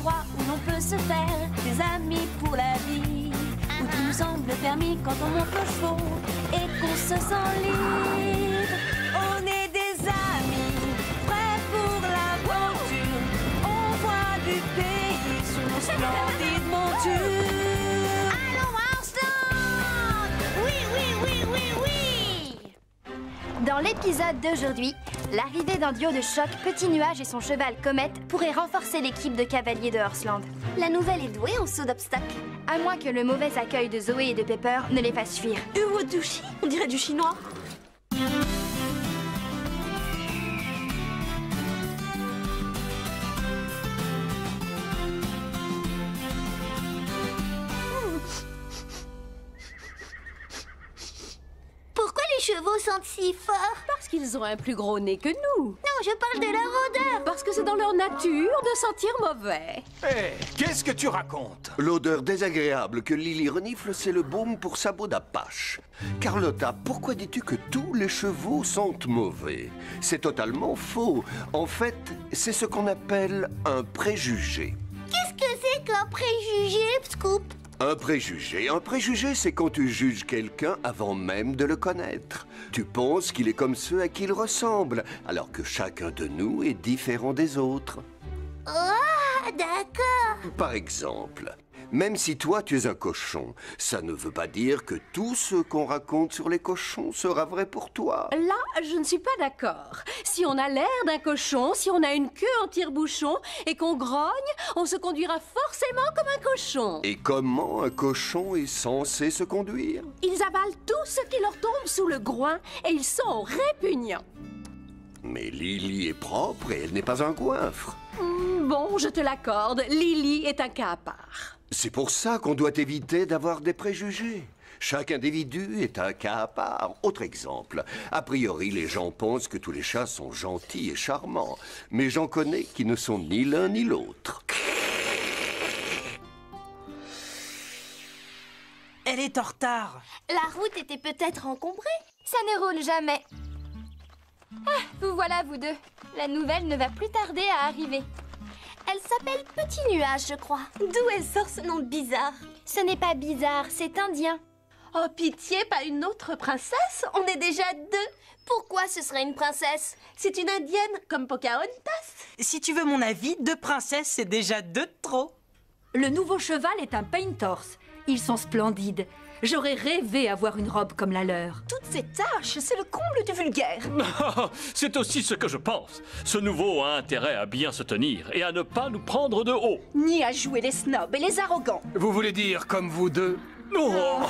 endroit où l'on peut se faire des amis pour la vie, où tout nous semble permis quand on monte nos chevaux et qu'on se sent libre. On est des amis, prêts pour l'aventure. On voit du pays sur nos splendides montures. Allons, Arslan! Oui, oui, oui, oui, oui! Dans l'épisode d'aujourd'hui, l'arrivée d'un duo de choc, Petit Nuage et son cheval Comète, pourrait renforcer l'équipe de cavaliers de Horseland. La nouvelle est douée en saut d'obstacles. À moins que le mauvais accueil de Zoé et de Pepper ne les fasse fuir. Uwodushi, on dirait du chinois. Pourquoi les chevaux sentent si fort? Parce qu'ils ont un plus gros nez que nous. Non, je parle de leur odeur. Parce que c'est dans leur nature de sentir mauvais. Hé, qu'est-ce que tu racontes? L'odeur désagréable que Lily renifle, c'est le baume pour sabot d'Apache. Carlotta, pourquoi dis-tu que tous les chevaux sentent mauvais? C'est totalement faux. En fait, c'est ce qu'on appelle un préjugé. Qu'est-ce que c'est qu'un préjugé, Scoop? Un préjugé, c'est quand tu juges quelqu'un avant même de le connaître. Tu penses qu'il est comme ceux à qui il ressemble, alors que chacun de nous est différent des autres. Ah, d'accord. Par exemple, même si toi tu es un cochon, ça ne veut pas dire que tout ce qu'on raconte sur les cochons sera vrai pour toi. Là, je ne suis pas d'accord. Si on a l'air d'un cochon, si on a une queue en tire-bouchon et qu'on grogne, on se conduira forcément comme un cochon. Et comment un cochon est censé se conduire? Ils avalent tout ce qui leur tombe sous le groin et ils sont répugnants. Mais Lily est propre et elle n'est pas un goinfre. Bon, je te l'accorde, Lily est un cas à part. C'est pour ça qu'on doit éviter d'avoir des préjugés. Chaque individu est un cas à part. Autre exemple, a priori, les gens pensent que tous les chats sont gentils et charmants. Mais j'en connais qui ne sont ni l'un ni l'autre. Elle est en retard. La route était peut-être encombrée. Ça ne roule jamais. Ah, vous voilà, vous deux. La nouvelle ne va plus tarder à arriver. Elle s'appelle Petit Nuage, je crois. D'où elle sort ce nom bizarre? Ce n'est pas bizarre, c'est indien. Oh, pitié, pas une autre princesse? On est déjà deux. Pourquoi ce serait une princesse? C'est une indienne comme Pocahontas. Si tu veux mon avis, 2 princesses, c'est déjà 2 de trop. Le nouveau cheval est un paint horse. Ils sont splendides. J'aurais rêvé avoir une robe comme la leur. Toutes ces tâches, c'est le comble du vulgaire. C'est aussi ce que je pense. Ce nouveau a intérêt à bien se tenir et à ne pas nous prendre de haut. Ni à jouer les snobs et les arrogants. Vous voulez dire comme vous deux? Oh.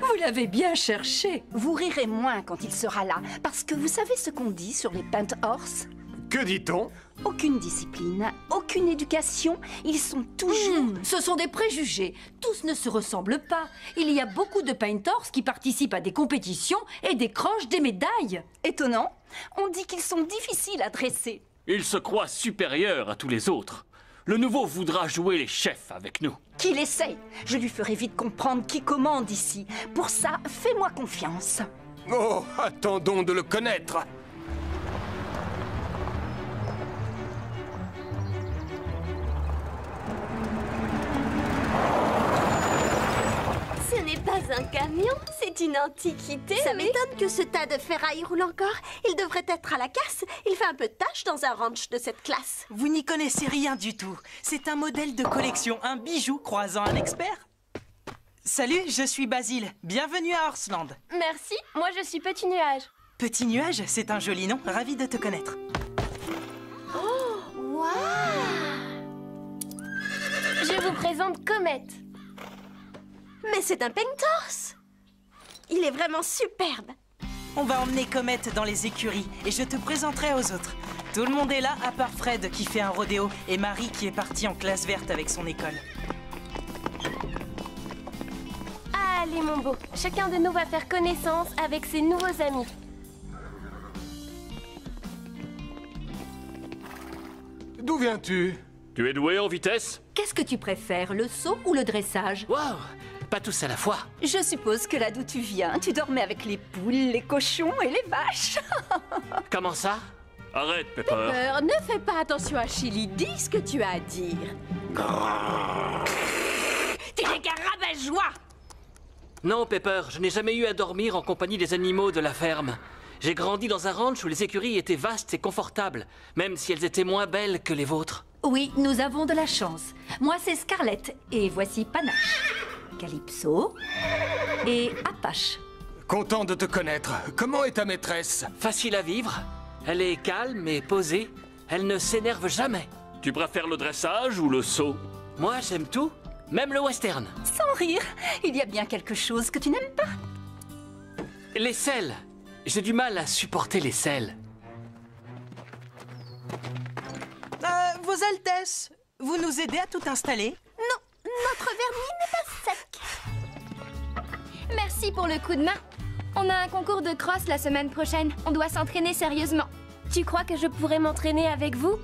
Vous l'avez bien cherché. Vous rirez moins quand il sera là, parce que vous savez ce qu'on dit sur les paint horse? Que dit-on? Aucune discipline, aucune éducation, ils sont toujours... Ce sont des préjugés. Tous ne se ressemblent pas. Il y a beaucoup de paint horse qui participent à des compétitions et décrochent des médailles. Étonnant, on dit qu'ils sont difficiles à dresser. Il se croit supérieur à tous les autres. Le nouveau voudra jouer les chefs avec nous. Qu'il essaye, je lui ferai vite comprendre qui commande ici. Pour ça, fais-moi confiance. Oh, attendons de le connaître. Ce n'est pas un camion, c'est une antiquité. Ça m'étonne que ce tas de ferraille roule encore. Il devrait être à la casse. Il fait un peu de tâche dans un ranch de cette classe. Vous n'y connaissez rien du tout. C'est un modèle de collection, un bijou croisant un expert. Salut, je suis Basile. Bienvenue à Horseland. Merci, moi je suis Petit Nuage. Petit Nuage, c'est un joli nom. Ravi de te connaître. Waouh! Je vous présente Comète. Mais c'est un pentorse! Il est vraiment superbe. On va emmener Comète dans les écuries et je te présenterai aux autres. Tout le monde est là, à part Fred qui fait un rodéo et Marie qui est partie en classe verte avec son école. Allez mon beau, chacun de nous va faire connaissance avec ses nouveaux amis. D'où viens-tu? Tu es doué en vitesse? Qu'est-ce que tu préfères, le saut ou le dressage? Waouh! Pas tous à la fois. Je suppose que là d'où tu viens, tu dormais avec les poules, les cochons et les vaches. Comment ça? Arrête, Pepper. Ne fais pas attention à Chili. Dis ce que tu as à dire. Tu n'es qu'un rabat-joie. Non, Pepper, je n'ai jamais eu à dormir en compagnie des animaux de la ferme. J'ai grandi dans un ranch où les écuries étaient vastes et confortables, même si elles étaient moins belles que les vôtres. Oui, nous avons de la chance. Moi, c'est Scarlett. Et voici Panache, Calypso et Apache. Content de te connaître. Comment est ta maîtresse? Facile à vivre. Elle est calme et posée. Elle ne s'énerve jamais. Tu préfères le dressage ou le saut? Moi, j'aime tout, même le western. Sans rire, il y a bien quelque chose que tu n'aimes pas. Les selles. J'ai du mal à supporter les selles. Vos Altesses, vous nous aidez à tout installer? Non, notre vernis n'est pas sec. Merci pour le coup de main. On a un concours de cross la semaine prochaine. On doit s'entraîner sérieusement. Tu crois que je pourrais m'entraîner avec vous?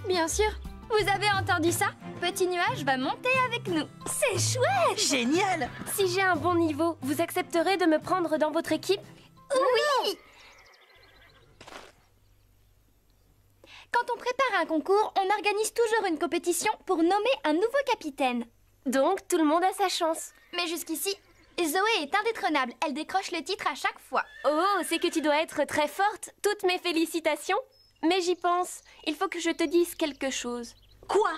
Bien sûr. Vous avez entendu ça? Petit Nuage va monter avec nous. C'est chouette! Génial! Si j'ai un bon niveau, vous accepterez de me prendre dans votre équipe? Oui! Quand on prépare un concours, on organise toujours une compétition pour nommer un nouveau capitaine. Donc, tout le monde a sa chance. Mais jusqu'ici, Zoé est indétrônable. Elle décroche le titre à chaque fois. Oh, c'est que tu dois être très forte. Toutes mes félicitations. Mais j'y pense. Il faut que je te dise quelque chose. Quoi?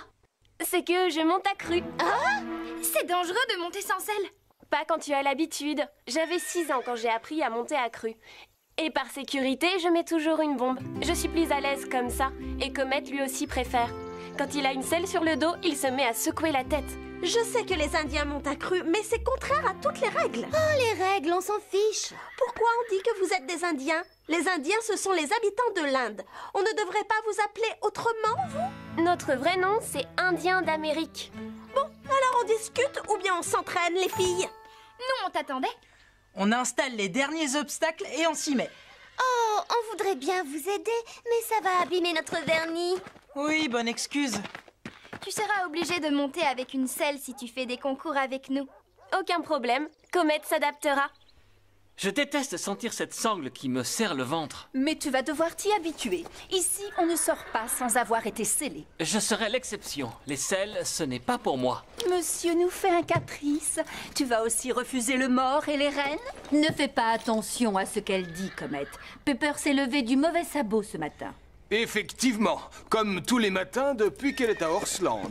C'est que je monte à cru. Ah! C'est dangereux de monter sans selle. Pas quand tu as l'habitude. J'avais 6 ans quand j'ai appris à monter à cru. Et par sécurité, je mets toujours une bombe. Je suis plus à l'aise comme ça. Et Comet lui aussi préfère. Quand il a une selle sur le dos, il se met à secouer la tête. Je sais que les Indiens montent à cru, mais c'est contraire à toutes les règles. Oh, les règles, on s'en fiche. Pourquoi on dit que vous êtes des Indiens? Les Indiens, ce sont les habitants de l'Inde. On ne devrait pas vous appeler autrement, vous? Notre vrai nom, c'est Indien d'Amérique. Bon, alors on discute ou bien on s'entraîne, les filles? Nous, on t'attendait. On installe les derniers obstacles et on s'y met. Oh, on voudrait bien vous aider, mais ça va abîmer notre vernis. Oui, bonne excuse. Tu seras obligé de monter avec une selle si tu fais des concours avec nous. Aucun problème. Comet s'adaptera. Je déteste sentir cette sangle qui me serre le ventre. Mais tu vas devoir t'y habituer. Ici, on ne sort pas sans avoir été scellé. Je serai l'exception. Les selles, ce n'est pas pour moi. Monsieur nous fait un caprice. Tu vas aussi refuser le mort et les reines? Ne fais pas attention à ce qu'elle dit, Comet. Pepper s'est levée du mauvais sabot ce matin. Effectivement, comme tous les matins depuis qu'elle est à Horseland.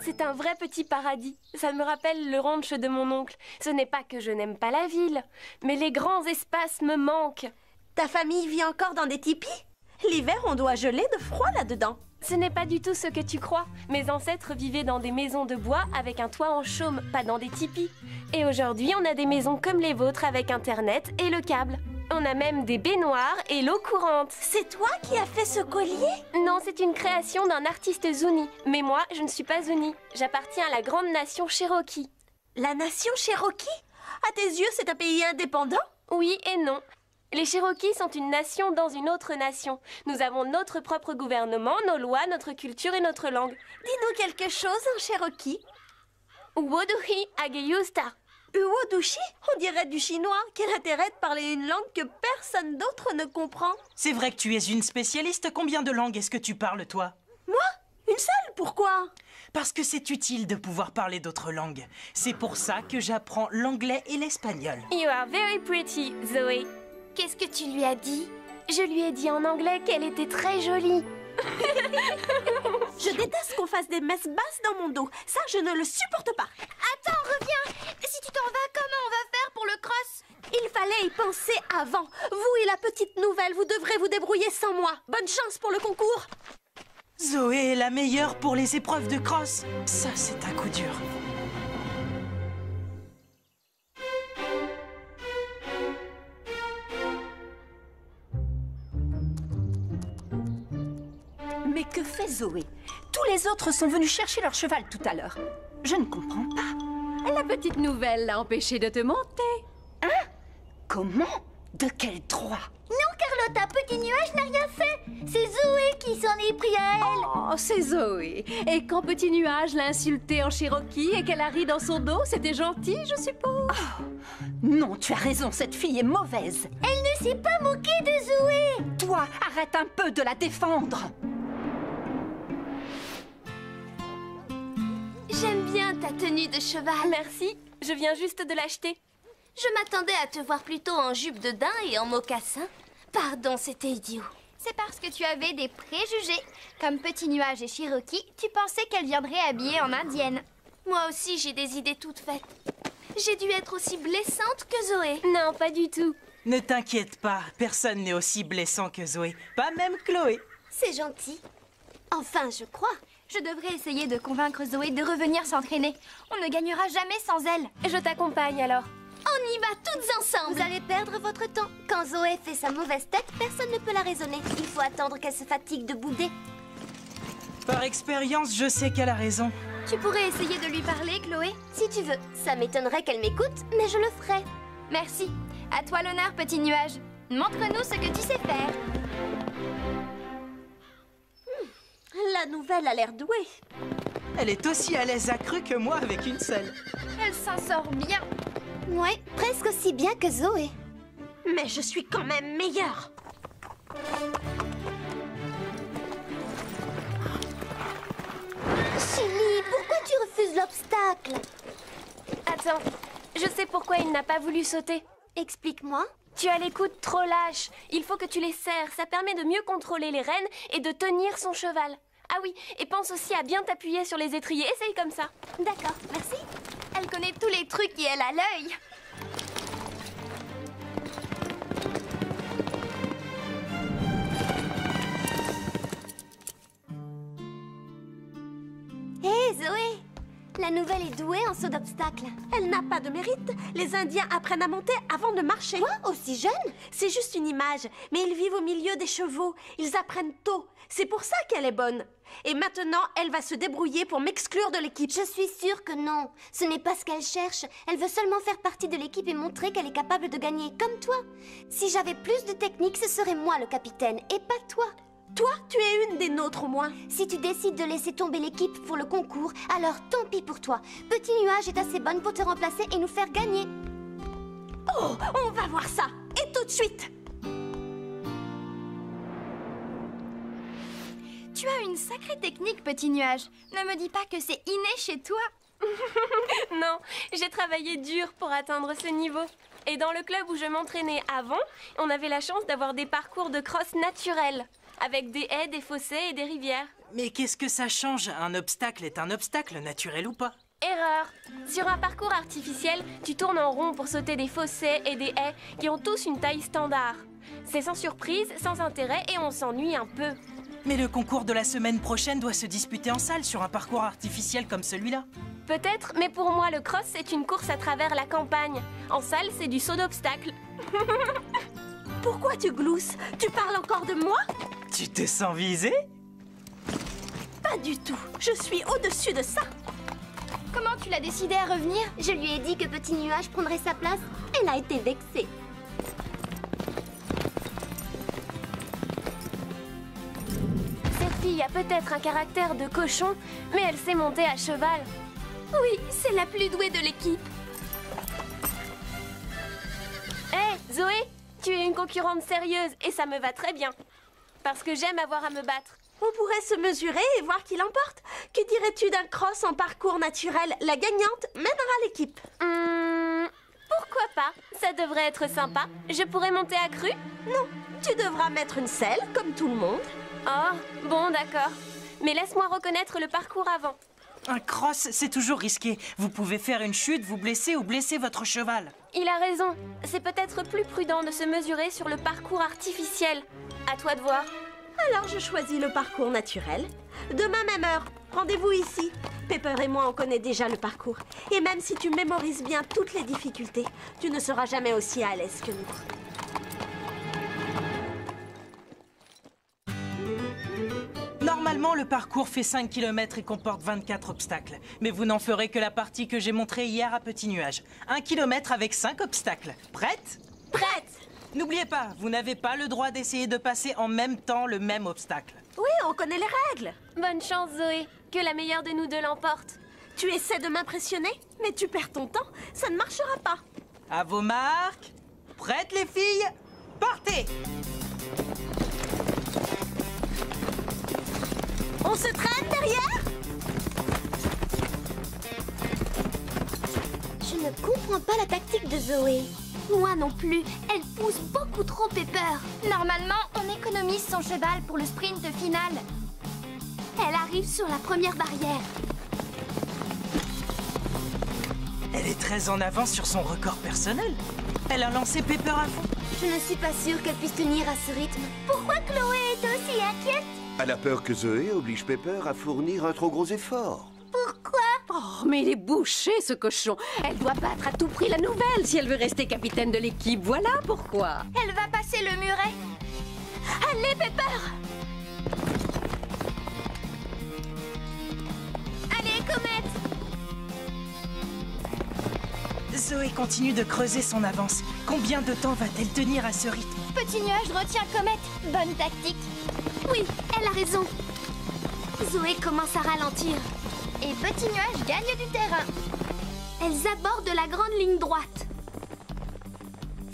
C'est un vrai petit paradis. Ça me rappelle le ranch de mon oncle. Ce n'est pas que je n'aime pas la ville, mais les grands espaces me manquent. Ta famille vit encore dans des tipis? L'hiver, on doit geler de froid là-dedans. Ce n'est pas du tout ce que tu crois. Mes ancêtres vivaient dans des maisons de bois avec un toit en chaume, pas dans des tipis. Et aujourd'hui, on a des maisons comme les vôtres avec Internet et le câble. On a même des baignoires et l'eau courante. C'est toi qui as fait ce collier? Non, c'est une création d'un artiste Zuni. Mais moi, je ne suis pas Zuni. J'appartiens à la grande nation Cherokee. La nation Cherokee? À tes yeux, c'est un pays indépendant? Oui et non. Les Cherokees sont une nation dans une autre nation. Nous avons notre propre gouvernement, nos lois, notre culture et notre langue. Dis-nous quelque chose en Cherokee. Woduhi Ageyusta. Uwodushi? On dirait du chinois. Quel intérêt de parler une langue que personne d'autre ne comprend? C'est vrai que tu es une spécialiste. Combien de langues est-ce que tu parles, toi? Moi? Une seule? Pourquoi? Parce que c'est utile de pouvoir parler d'autres langues. C'est pour ça que j'apprends l'anglais et l'espagnol. You are very pretty, Zoé. Qu'est-ce que tu lui as dit? Je lui ai dit en anglais qu'elle était très jolie. Je déteste qu'on fasse des messes basses dans mon dos. Ça, je ne le supporte pas. Attends, reviens. Si tu t'en vas, comment on va faire pour le cross? Il fallait y penser avant. Vous et la petite nouvelle, vous devrez vous débrouiller sans moi. Bonne chance pour le concours. Zoé est la meilleure pour les épreuves de cross. Ça, c'est un coup dur. Mais que fait Zoé? Tous les autres sont venus chercher leur cheval tout à l'heure. Je ne comprends pas. La petite nouvelle l'a empêché de te monter. Hein? Comment? De quel droit? Non, Carlotta. Carlotta, Petit Nuage n'a rien fait. C'est Zoé qui s'en est pris à elle. Oh, c'est Zoé. Et quand Petit Nuage l'a insultée en Cherokee et qu'elle a ri dans son dos, c'était gentil, je suppose. Oh, non, tu as raison, cette fille est mauvaise. Elle ne s'est pas moquée de Zoé. Toi, arrête un peu de la défendre. J'aime bien ta tenue de cheval. Merci, je viens juste de l'acheter. Je m'attendais à te voir plutôt en jupe de daim et en mocassin. Pardon, c'était idiot. C'est parce que tu avais des préjugés. Comme Petit Nuage et Cherokee, tu pensais qu'elle viendrait habillée en indienne. Moi aussi, j'ai des idées toutes faites. J'ai dû être aussi blessante que Zoé. Non, pas du tout. Ne t'inquiète pas, personne n'est aussi blessant que Zoé. Pas même Chloé. C'est gentil. Enfin, je crois. Je devrais essayer de convaincre Zoé de revenir s'entraîner. On ne gagnera jamais sans elle. Je t'accompagne alors. On y va toutes ensemble. Vous allez perdre votre temps. Quand Zoé fait sa mauvaise tête, personne ne peut la raisonner. Il faut attendre qu'elle se fatigue de bouder. Par expérience, je sais qu'elle a raison. Tu pourrais essayer de lui parler, Chloé? Si tu veux. Ça m'étonnerait qu'elle m'écoute, mais je le ferai. Merci. À toi l'honneur, Petit Nuage. Montre-nous ce que tu sais faire. La nouvelle a l'air douée. Elle est aussi à l'aise accrue que moi avec une seule. Elle s'en sort bien. Ouais, presque aussi bien que Zoé. Mais je suis quand même meilleure. Chili, pourquoi tu refuses l'obstacle? Attends, je sais pourquoi il n'a pas voulu sauter. Explique-moi. Tu as les coudes trop lâches. Il faut que tu les serres. Ça permet de mieux contrôler les rênes et de tenir son cheval. Ah oui, et pense aussi à bien t'appuyer sur les étriers. Essaye comme ça. D'accord, merci. Elle connaît tous les trucs et elle a l'œil. Hé, Zoé! La nouvelle est douée en saut d'obstacle. Elle n'a pas de mérite. Les Indiens apprennent à monter avant de marcher. Quoi? Aussi jeune? C'est juste une image. Mais ils vivent au milieu des chevaux. Ils apprennent tôt. C'est pour ça qu'elle est bonne. Et maintenant, elle va se débrouiller pour m'exclure de l'équipe. Je suis sûre que non. Ce n'est pas ce qu'elle cherche. Elle veut seulement faire partie de l'équipe et montrer qu'elle est capable de gagner, comme toi. Si j'avais plus de technique, ce serait moi le capitaine, et pas toi. Toi, tu es une des nôtres au moins. Si tu décides de laisser tomber l'équipe pour le concours, alors tant pis pour toi. Petit Nuage est assez bonne pour te remplacer et nous faire gagner. Oh, on va voir ça. Et tout de suite. Tu as une sacrée technique, Petit Nuage. Ne me dis pas que c'est inné chez toi. Non, j'ai travaillé dur pour atteindre ce niveau. Et dans le club où je m'entraînais avant, on avait la chance d'avoir des parcours de cross naturels, avec des haies, des fossés et des rivières. Mais qu'est-ce que ça change? Un obstacle est un obstacle, naturel ou pas. Erreur! Sur un parcours artificiel, tu tournes en rond pour sauter des fossés et des haies qui ont tous une taille standard. C'est sans surprise, sans intérêt et on s'ennuie un peu. Mais le concours de la semaine prochaine doit se disputer en salle sur un parcours artificiel comme celui-là. Peut-être, mais pour moi, le cross, c'est une course à travers la campagne. En salle, c'est du saut d'obstacle. Pourquoi tu glousses? Tu parles encore de moi? Tu te sens visée? Pas du tout. Je suis au-dessus de ça. Comment tu l'as décidé à revenir? Je lui ai dit que Petit Nuage prendrait sa place. Elle a été vexée. Cette fille a peut-être un caractère de cochon, mais elle sait monter à cheval. Oui, c'est la plus douée de l'équipe. Hé, Zoé, tu es une concurrente sérieuse et ça me va très bien. Parce que j'aime avoir à me battre. On pourrait se mesurer et voir qui l'emporte. Que dirais-tu d'un cross en parcours naturel? La gagnante mènera l'équipe. Pourquoi pas? Ça devrait être sympa. Je pourrais monter à cru? Non, tu devras mettre une selle, comme tout le monde. Oh, bon, d'accord. Mais laisse-moi reconnaître le parcours avant. Un cross, c'est toujours risqué. Vous pouvez faire une chute, vous blesser ou blesser votre cheval. Il a raison. C'est peut-être plus prudent de se mesurer sur le parcours artificiel. À toi de voir. Alors je choisis le parcours naturel. Demain même heure, rendez-vous ici. Pepper et moi, on connaît déjà le parcours. Et même si tu mémorises bien toutes les difficultés, tu ne seras jamais aussi à l'aise que nous. Normalement, le parcours fait 5 km et comporte 24 obstacles. Mais vous n'en ferez que la partie que j'ai montrée hier à Petit Nuage. 1 km avec 5 obstacles. Prête? Prête! N'oubliez pas, vous n'avez pas le droit d'essayer de passer en même temps le même obstacle. Oui, on connaît les règles. Bonne chance, Zoé. Que la meilleure de nous deux l'emporte. Tu essaies de m'impressionner, mais tu perds ton temps. Ça ne marchera pas. À vos marques. Prêtes les filles? Partez! On se traîne derrière? Je ne comprends pas la tactique de Zoé. Moi non plus. Elle pousse beaucoup trop Pepper. Normalement, on économise son cheval pour le sprint final. Elle arrive sur la première barrière. Elle est très en avance sur son record personnel. Elle a lancé Pepper à fond. Je ne suis pas sûre qu'elle puisse tenir à ce rythme. Pourquoi Chloé est aussi inquiète? Elle a peur que Zoé oblige Pepper à fournir un trop gros effort. Pourquoi? Oh, mais il est bouché, ce cochon. Elle doit battre à tout prix la nouvelle si elle veut rester capitaine de l'équipe. Voilà pourquoi. Elle va passer le muret. Allez, Pepper! Allez, Comet! Zoé continue de creuser son avance. Combien de temps va-t-elle tenir à ce rythme? Petit nuage retient Comet. Bonne tactique. Oui, elle a raison. Zoé commence à ralentir. Et Petit nuage gagne du terrain. Elles abordent la grande ligne droite.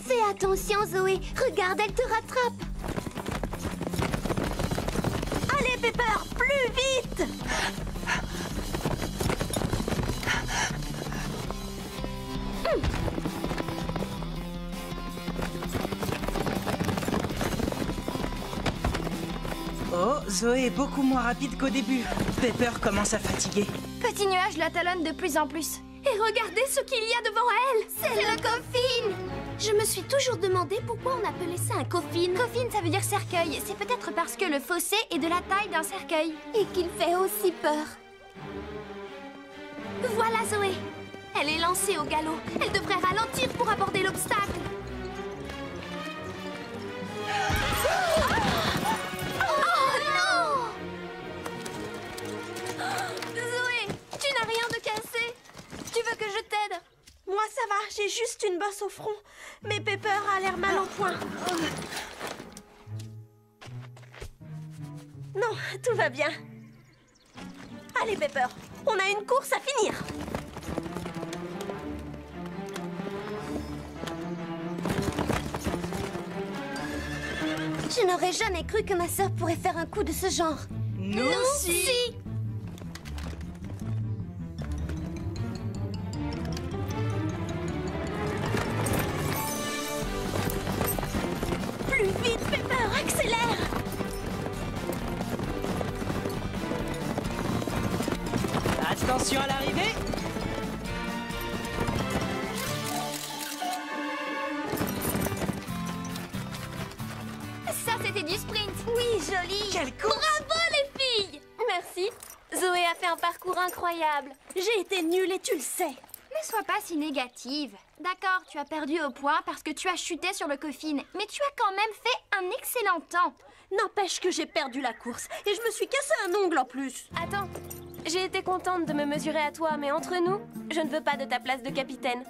Fais attention, Zoé. Regarde, elle te rattrape. Allez, Pepper, plus vite! Oh, Zoé est beaucoup moins rapide qu'au début. Pepper commence à fatiguer. Petit nuage la talonne de plus en plus. Et regardez ce qu'il y a devant elle. C'est le coffin. Je me suis toujours demandé pourquoi on appelait ça un coffin. Coffin, ça veut dire cercueil. C'est peut-être parce que le fossé est de la taille d'un cercueil. Et qu'il fait aussi peur. Voilà Zoé. Elle est lancée au galop. Elle devrait ralentir pour aborder l'obstacle. Oh non! Zoé, tu n'as rien de cassé. Tu veux que je t'aide? Moi, ça va, j'ai juste une bosse au front. Mais Pepper a l'air mal en point. Non, tout va bien. Allez, Pepper, on a une course à finir. Je n'aurais jamais cru que ma sœur pourrait faire un coup de ce genre. Nous aussi. Plus vite, Pepper, accélère! Attention à l'arrivée. Ça, c'était du sprint. Oui, joli. Quelle course! Bravo, les filles. Merci. Zoé a fait un parcours incroyable. J'ai été nulle et tu le sais. Ne sois pas si négative. D'accord, tu as perdu au point parce que tu as chuté sur le coffin, mais tu as quand même fait un excellent temps. N'empêche que j'ai perdu la course et je me suis cassé un ongle en plus. Attends, j'ai été contente de me mesurer à toi, mais entre nous, je ne veux pas de ta place de capitaine.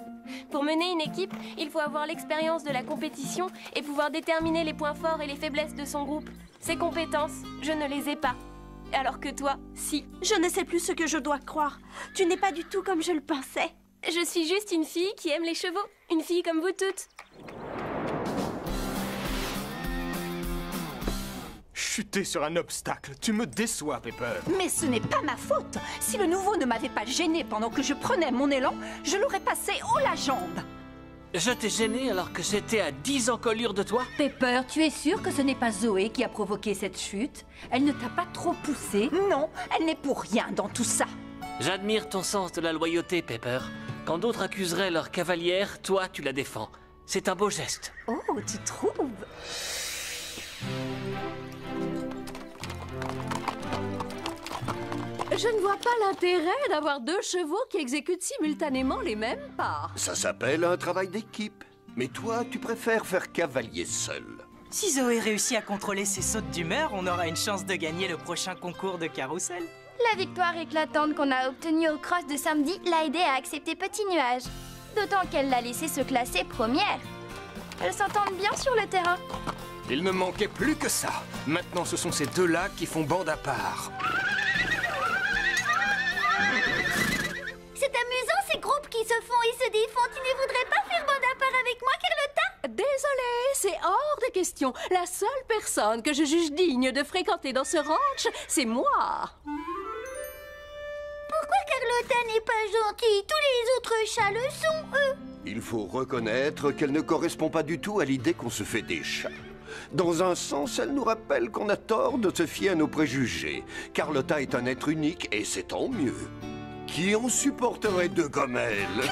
Pour mener une équipe, il faut avoir l'expérience de la compétition et pouvoir déterminer les points forts et les faiblesses de son groupe. Ces compétences, je ne les ai pas. Alors que toi, si. Je ne sais plus ce que je dois croire. Tu n'es pas du tout comme je le pensais. Je suis juste une fille qui aime les chevaux. Une fille comme vous toutes. Chuter sur un obstacle, tu me déçois, Pepper. Mais ce n'est pas ma faute. Si le nouveau ne m'avait pas gêné pendant que je prenais mon élan, je l'aurais passé haut la jambe. Je t'ai gêné alors que j'étais à 10 encolures de toi? Pepper, tu es sûre que ce n'est pas Zoé qui a provoqué cette chute? Elle ne t'a pas trop poussé? Non, elle n'est pour rien dans tout ça. J'admire ton sens de la loyauté, Pepper. Quand d'autres accuseraient leur cavalière, toi, tu la défends. C'est un beau geste. Oh, tu trouves? Je ne vois pas l'intérêt d'avoir deux chevaux qui exécutent simultanément les mêmes pas. Ça s'appelle un travail d'équipe. Mais toi, tu préfères faire cavalier seul. Si Zoé réussit à contrôler ses sautes d'humeur, on aura une chance de gagner le prochain concours de carrousel. La victoire éclatante qu'on a obtenue au cross de samedi l'a aidée à accepter Petit Nuage. D'autant qu'elle l'a laissé se classer première. Elles s'entendent bien sur le terrain. Il ne manquait plus que ça. Maintenant, ce sont ces deux-là qui font bande à part. C'est amusant ces groupes qui se font et se défendent. Tu ne voudrais pas faire bande à part avec moi, Carlotta? Désolée, c'est hors de question. La seule personne que je juge digne de fréquenter dans ce ranch, c'est moi. Pourquoi Carlotta n'est pas gentille? Tous les autres chats le sont, eux. Il faut reconnaître qu'elle ne correspond pas du tout à l'idée qu'on se fait des chats. Dans un sens, elle nous rappelle qu'on a tort de se fier à nos préjugés. Carlotta est un être unique et c'est tant mieux. Qui en supporterait deux comme elle?